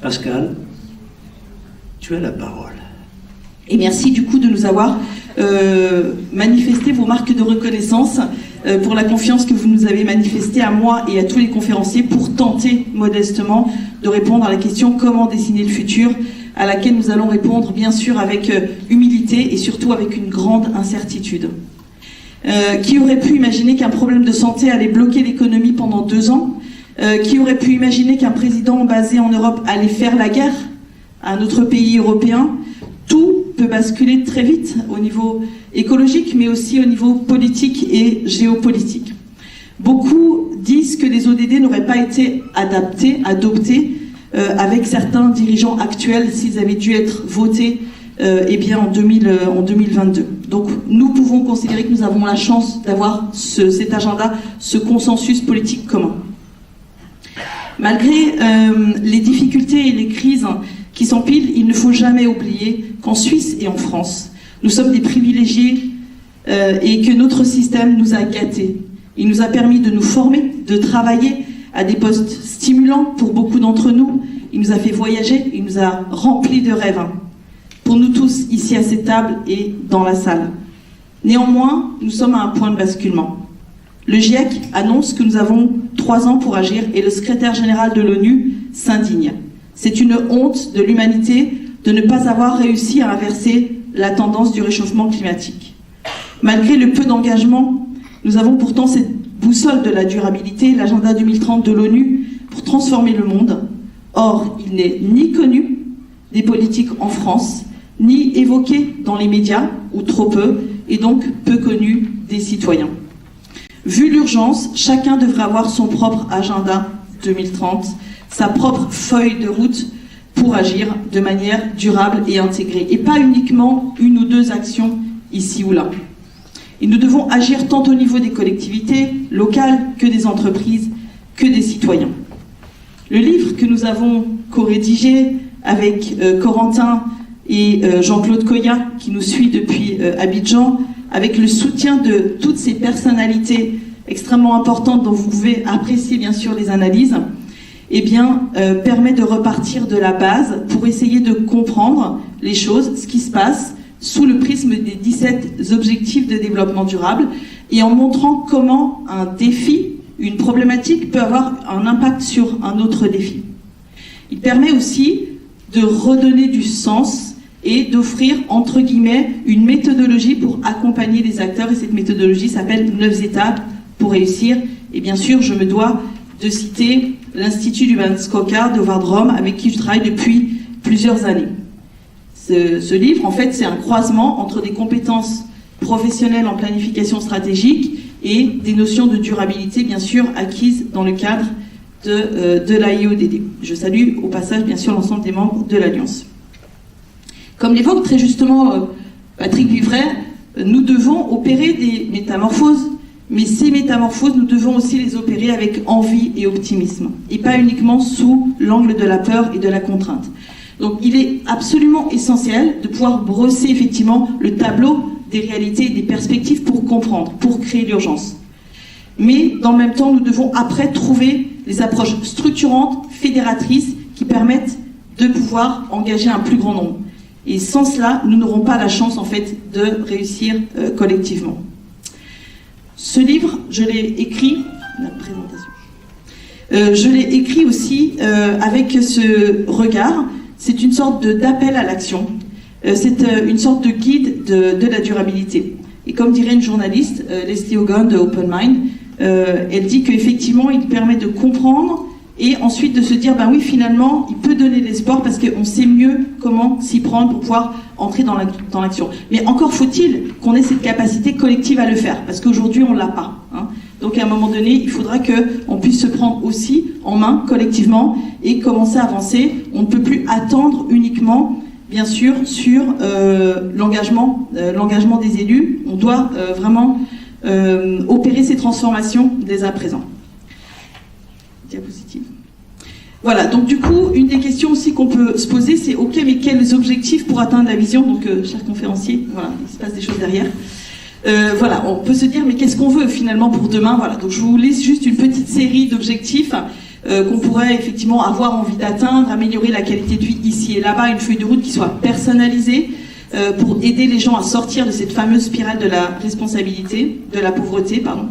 Pascal, tu as la parole. Et merci du coup de nous avoir manifesté vos marques de reconnaissance pour la confiance que vous nous avez manifestée à moi et à tous les conférenciers pour tenter modestement de répondre à la question comment dessiner le futur, à laquelle nous allons répondre bien sûr avec humilité et surtout avec une grande incertitude. Qui aurait pu imaginer qu'un problème de santé allait bloquer l'économie pendant 2 ans? Qui aurait pu imaginer qu'un président basé en Europe allait faire la guerre à un autre pays européen? Tout peut basculer très vite au niveau écologique, mais aussi au niveau politique et géopolitique. Beaucoup disent que les ODD n'auraient pas été adoptés avec certains dirigeants actuels s'ils avaient dû être votés en 2022. Donc nous pouvons considérer que nous avons la chance d'avoir cet agenda, ce consensus politique commun. Malgré les difficultés et les crises qui s'empilent, il ne faut jamais oublier qu'en Suisse et en France, nous sommes des privilégiés et que notre système nous a gâtés. Il nous a permis de nous former, de travailler à des postes stimulants pour beaucoup d'entre nous. Il nous a fait voyager, il nous a remplis de rêves. Pour nous tous, ici à cette table et dans la salle. Néanmoins, nous sommes à un point de basculement. Le GIEC annonce que nous avons 3 ans pour agir et le secrétaire général de l'ONU s'indigne. C'est une honte de l'humanité de ne pas avoir réussi à inverser la tendance du réchauffement climatique. Malgré le peu d'engagement, nous avons pourtant cette boussole de la durabilité, l'agenda 2030 de l'ONU, pour transformer le monde. Or, il n'est ni connu des politiques en France, ni évoqué dans les médias, ou trop peu, et donc peu connu des citoyens. Vu l'urgence, chacun devrait avoir son propre agenda 2030, sa propre feuille de route pour agir de manière durable et intégrée, et pas uniquement 1 ou 2 actions ici ou là. Et nous devons agir tant au niveau des collectivités locales que des entreprises, que des citoyens. Le livre que nous avons co-rédigé avec Corentin et Jean-Claude Coya, qui nous suit depuis Abidjan, avec le soutien de toutes ces personnalités extrêmement importantes dont vous pouvez apprécier bien sûr les analyses, permet de repartir de la base pour essayer de comprendre les choses, ce qui se passe sous le prisme des 17 objectifs de développement durable et en montrant comment un défi, une problématique peut avoir un impact sur un autre défi. Il permet aussi de redonner du sens et d'offrir, entre guillemets, une méthodologie pour accompagner les acteurs. Et cette méthodologie s'appelle 9 étapes pour réussir. Et bien sûr, je me dois de citer l'Institut du Banskoka de Vardrom, avec qui je travaille depuis plusieurs années. Ce livre, en fait, c'est un croisement entre des compétences professionnelles en planification stratégique et des notions de durabilité, bien sûr, acquises dans le cadre de l'AIODD. Je salue au passage, bien sûr, l'ensemble des membres de l'Alliance. Comme l'évoque très justement Patrick Vivray, nous devons opérer des métamorphoses, mais ces métamorphoses, nous devons aussi les opérer avec envie et optimisme, et pas uniquement sous l'angle de la peur et de la contrainte. Donc il est absolument essentiel de pouvoir brosser effectivement le tableau des réalités et des perspectives pour comprendre, pour créer l'urgence. Mais dans le même temps, nous devons après trouver les approches structurantes, fédératrices, qui permettent de pouvoir engager un plus grand nombre. Et sans cela, nous n'aurons pas la chance en fait de réussir collectivement. Ce livre, je l'ai écrit, la présentation. Je l'ai écrit aussi avec ce regard. C'est une sorte d'appel à l'action. C'est une sorte de guide de la durabilité. Et comme dirait une journaliste, Leslie Hogan de Open Mind, elle dit qu'effectivement, il permet de comprendre et ensuite de se dire, ben oui, finalement, il peut donner de l'espoir parce qu'on sait mieux comment s'y prendre pour pouvoir entrer dans l'action. Mais encore faut-il qu'on ait cette capacité collective à le faire, parce qu'aujourd'hui, on ne l'a pas. Hein. Donc à un moment donné, il faudra qu'on puisse se prendre aussi en main collectivement et commencer à avancer. On ne peut plus attendre uniquement, bien sûr, sur l'engagement des élus. On doit vraiment opérer ces transformations dès à présent. Diapositive. Voilà, donc du coup, une des questions aussi qu'on peut se poser, c'est ok, mais quels objectifs pour atteindre la vision? Donc, chers conférenciers, voilà, il se passe des choses derrière. Voilà, on peut se dire, mais qu'est-ce qu'on veut finalement pour demain? Voilà, donc je vous laisse juste une petite série d'objectifs qu'on pourrait effectivement avoir envie d'atteindre, améliorer la qualité de vie ici et là-bas, une feuille de route qui soit personnalisée pour aider les gens à sortir de cette fameuse spirale de la responsabilité, de la pauvreté, pardon.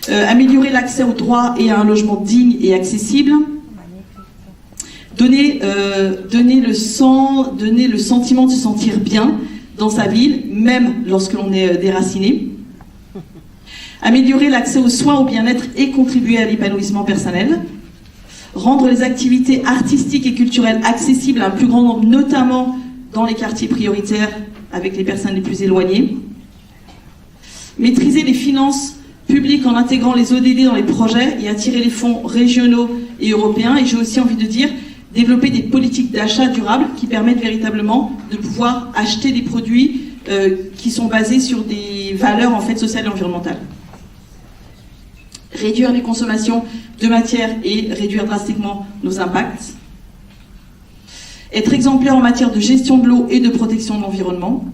Améliorer l'accès aux droits et à un logement digne et accessible. Donner le sentiment de se sentir bien dans sa ville, même lorsque l'on est déraciné. Améliorer l'accès aux soins, au bien-être et contribuer à l'épanouissement personnel. Rendre les activités artistiques et culturelles accessibles à un plus grand nombre, notamment dans les quartiers prioritaires avec les personnes les plus éloignées. Maîtriser les finances publiques en intégrant les ODD dans les projets et attirer les fonds régionaux et européens. Et j'ai aussi envie de dire développer des politiques d'achat durables qui permettent véritablement de pouvoir acheter des produits qui sont basés sur des valeurs en fait sociales et environnementales. Réduire les consommations de matière et réduire drastiquement nos impacts. Être exemplaire en matière de gestion de l'eau et de protection de l'environnement.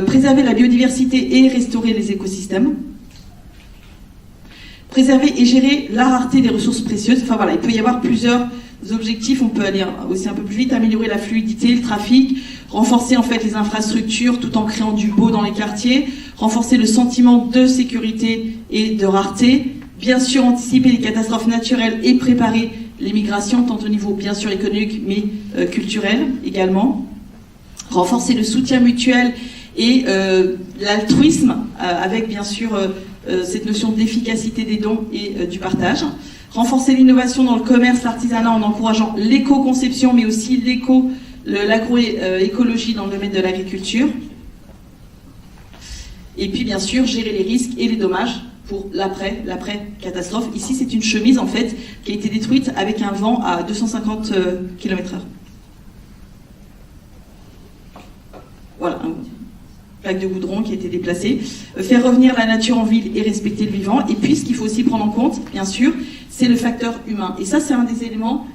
Préserver la biodiversité et restaurer les écosystèmes. Préserver et gérer la rareté des ressources précieuses. Enfin voilà, il peut y avoir plusieurs objectifs, on peut aller aussi un peu plus vite, améliorer la fluidité, le trafic, renforcer en fait les infrastructures tout en créant du beau dans les quartiers, renforcer le sentiment de sécurité et de rareté, bien sûr anticiper les catastrophes naturelles et préparer les migrations, tant au niveau bien sûr économique mais culturel également, renforcer le soutien mutuel et l'altruisme avec bien sûr cette notion d'efficacité des dons et du partage. Renforcer l'innovation dans le commerce, l'artisanat en encourageant l'éco-conception, mais aussi l'agroécologie dans le domaine de l'agriculture. Et puis, bien sûr, gérer les risques et les dommages pour l'après-catastrophe. Ici, c'est une chemise, en fait, qui a été détruite avec un vent à 250 km/h. Voilà, un plaque de goudron qui a été déplacée. Faire revenir la nature en ville et respecter le vivant. Et puis, ce qu'il faut aussi prendre en compte, bien sûr, c'est le facteur humain. Et ça, c'est un des éléments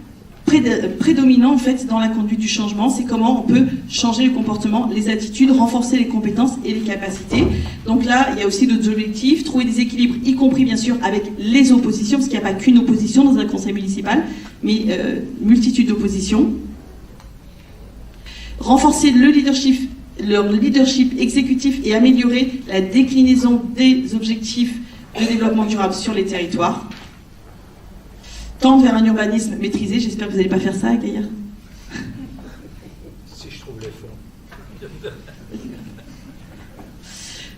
prédominants, en fait, dans la conduite du changement. C'est comment on peut changer le comportement, les attitudes, renforcer les compétences et les capacités. Donc là, il y a aussi d'autres objectifs. Trouver des équilibres, y compris, bien sûr, avec les oppositions, parce qu'il n'y a pas qu'une opposition dans un conseil municipal, mais multitude d'oppositions. Renforcer le leadership exécutif et améliorer la déclinaison des objectifs de développement durable sur les territoires. Tendre vers un urbanisme maîtrisé. J'espère que vous n'allez pas faire ça, Gaillard. Si je trouve l'effort.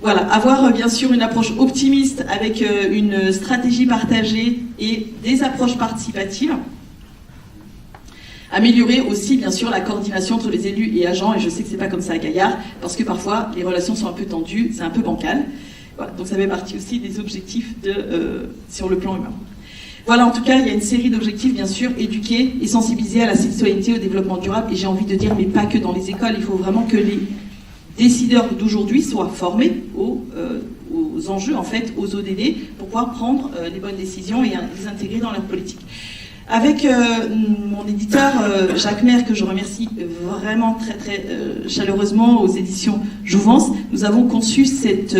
Voilà, avoir bien sûr une approche optimiste avec une stratégie partagée et des approches participatives. Améliorer aussi, bien sûr, la coordination entre les élus et agents, et je sais que c'est pas comme ça à Gaillard, parce que parfois, les relations sont un peu tendues, c'est un peu bancal. Voilà, donc ça fait partie aussi des objectifs sur le plan humain. Voilà, en tout cas, il y a une série d'objectifs, bien sûr, éduquer et sensibiliser à la citoyenneté, au développement durable, et j'ai envie de dire, mais pas que dans les écoles, il faut vraiment que les décideurs d'aujourd'hui soient formés aux enjeux, en fait, aux ODD, pour pouvoir prendre les bonnes décisions et les intégrer dans leur politique. Avec mon éditeur Jacques Maire, que je remercie vraiment très très chaleureusement, aux éditions Jouvence, nous avons conçu cette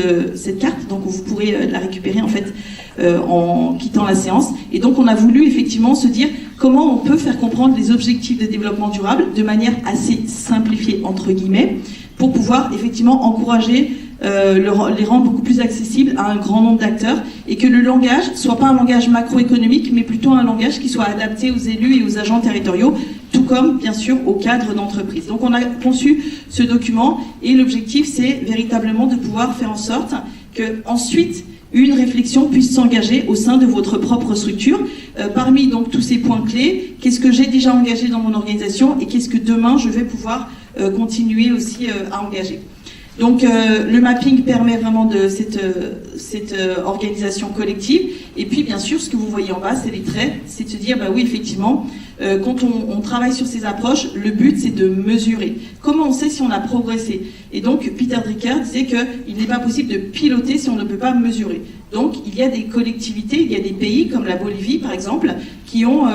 carte, donc vous pourrez la récupérer en fait en quittant la séance. Et donc on a voulu effectivement se dire comment on peut faire comprendre les objectifs de développement durable de manière assez simplifiée entre guillemets, pour pouvoir effectivement encourager les rendre beaucoup plus accessibles à un grand nombre d'acteurs et que le langage soit pas un langage macroéconomique mais plutôt un langage qui soit adapté aux élus et aux agents territoriaux, tout comme bien sûr aux cadres d'entreprise. Donc on a conçu ce document et l'objectif c'est véritablement de pouvoir faire en sorte que ensuite une réflexion puisse s'engager au sein de votre propre structure. Parmi donc tous ces points clés, qu'est-ce que j'ai déjà engagé dans mon organisation et qu'est-ce que demain je vais pouvoir continuer aussi à engager. Donc le mapping permet vraiment de cette organisation collective. Et puis bien sûr, ce que vous voyez en bas, c'est les traits, c'est de se dire, bah oui, effectivement, quand on travaille sur ces approches, le but c'est de mesurer. Comment on sait si on a progressé? Et donc Peter Drucker disait qu'il n'est pas possible de piloter si on ne peut pas mesurer. Donc il y a des collectivités, il y a des pays comme la Bolivie par exemple, qui ont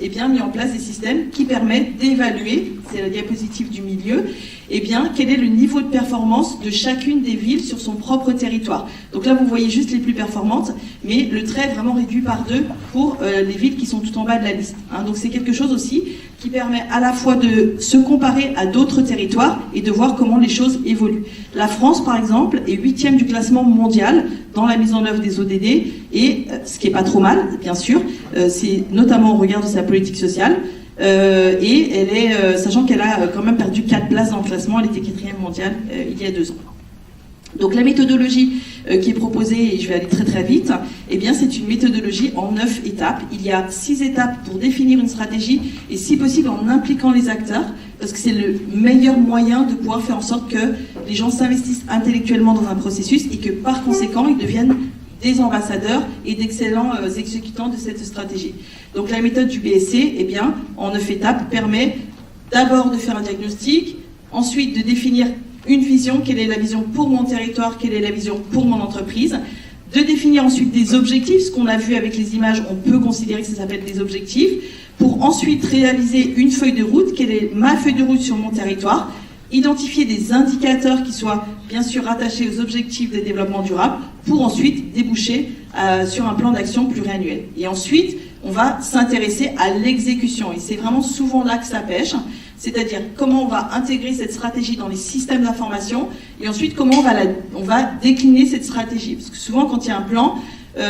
eh bien, mis en place des systèmes qui permettent d'évaluer, c'est la diapositive du milieu, eh bien, quel est le niveau de performance de chacune des villes sur son propre territoire. Donc là, vous voyez juste les plus performantes, mais le trait est vraiment réduit par 2 pour les villes qui sont tout en bas de la liste. Hein. Donc c'est quelque chose aussi qui permet à la fois de se comparer à d'autres territoires et de voir comment les choses évoluent. La France, par exemple, est 8e du classement mondial dans la mise en œuvre des ODD, et ce qui est pas trop mal, bien sûr, c'est notamment au regard de sa politique sociale, et elle est, sachant qu'elle a quand même perdu 4 places dans le classement, elle était 4e mondiale il y a 2 ans. Donc la méthodologie qui est proposée, et je vais aller très très vite, eh bien c'est une méthodologie en 9 étapes. Il y a 6 étapes pour définir une stratégie, et si possible en impliquant les acteurs, parce que c'est le meilleur moyen de pouvoir faire en sorte que les gens s'investissent intellectuellement dans un processus et que par conséquent ils deviennent des ambassadeurs et d'excellents exécutants de cette stratégie. Donc la méthode du BSC, eh bien, en 9 étapes, permet d'abord de faire un diagnostic, ensuite de définir une vision, quelle est la vision pour mon territoire, quelle est la vision pour mon entreprise, de définir ensuite des objectifs, ce qu'on a vu avec les images, on peut considérer que ça s'appelle des objectifs, pour ensuite réaliser une feuille de route, quelle est ma feuille de route sur mon territoire, identifier des indicateurs qui soient bien sûr rattachés aux objectifs de développement durable, pour ensuite déboucher sur un plan d'action pluriannuel. Et ensuite, on va s'intéresser à l'exécution, et c'est vraiment souvent là que ça pêche, c'est-à-dire comment on va intégrer cette stratégie dans les systèmes d'information, et ensuite comment on va décliner cette stratégie. Parce que souvent quand il y a un plan,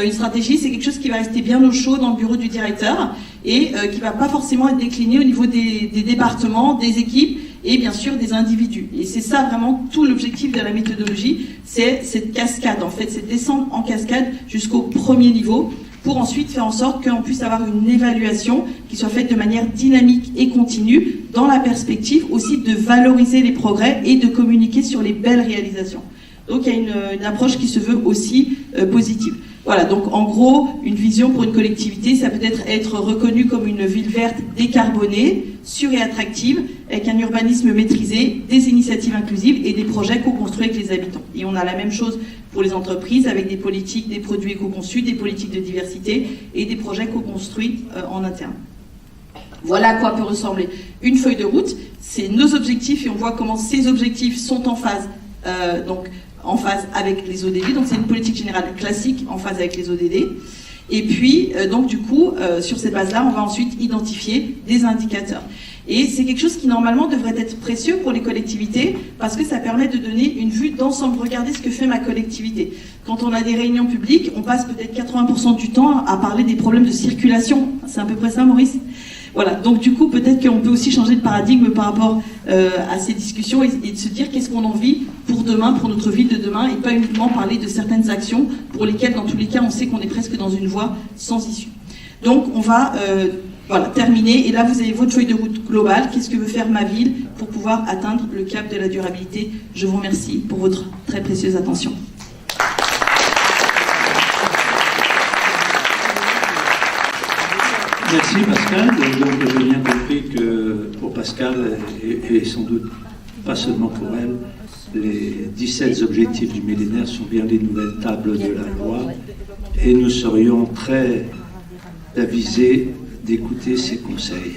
une stratégie, c'est quelque chose qui va rester bien au chaud dans le bureau du directeur, et qui va pas forcément être décliné au niveau des départements, des équipes, et bien sûr des individus. Et c'est ça vraiment tout l'objectif de la méthodologie, c'est cette cascade, en fait, c'est descendre en cascade jusqu'au premier niveau, pour ensuite faire en sorte qu'on puisse avoir une évaluation qui soit faite de manière dynamique et continue, dans la perspective aussi de valoriser les progrès et de communiquer sur les belles réalisations. Donc il y a une approche qui se veut aussi positive. Voilà, donc en gros, une vision pour une collectivité, ça peut être reconnu comme une ville verte décarbonée, sûre et attractive, avec un urbanisme maîtrisé, des initiatives inclusives et des projets co-construits avec les habitants. Et on a la même chose pour les entreprises, avec des politiques, des produits éco-conçus, des politiques de diversité et des projets co-construits en interne. Voilà à quoi peut ressembler une feuille de route. C'est nos objectifs, et on voit comment ces objectifs sont en phase, en phase avec les ODD. Donc c'est une politique générale classique en phase avec les ODD. Et puis, donc du coup, sur cette base-là, on va ensuite identifier des indicateurs. Et c'est quelque chose qui normalement devrait être précieux pour les collectivités, parce que ça permet de donner une vue d'ensemble. Regardez ce que fait ma collectivité. Quand on a des réunions publiques, on passe peut-être 80% du temps à parler des problèmes de circulation. C'est à peu près ça, Maurice ? Voilà, donc du coup, peut-être qu'on peut aussi changer de paradigme par rapport à ces discussions, et de se dire qu'est-ce qu'on a envie pour demain, pour notre ville de demain, et pas uniquement parler de certaines actions pour lesquelles, dans tous les cas, on sait qu'on est presque dans une voie sans issue. Donc, on va terminer, et là, vous avez votre feuille de route globale. Qu'est-ce que veut faire ma ville pour pouvoir atteindre le cap de la durabilité ? Je vous remercie pour votre très précieuse attention. Merci Pascal. Donc j'ai bien compris que pour Pascal, et sans doute pas seulement pour elle, les 17 objectifs du millénaire sont bien les nouvelles tables de la loi, et nous serions très avisés d'écouter ses conseils.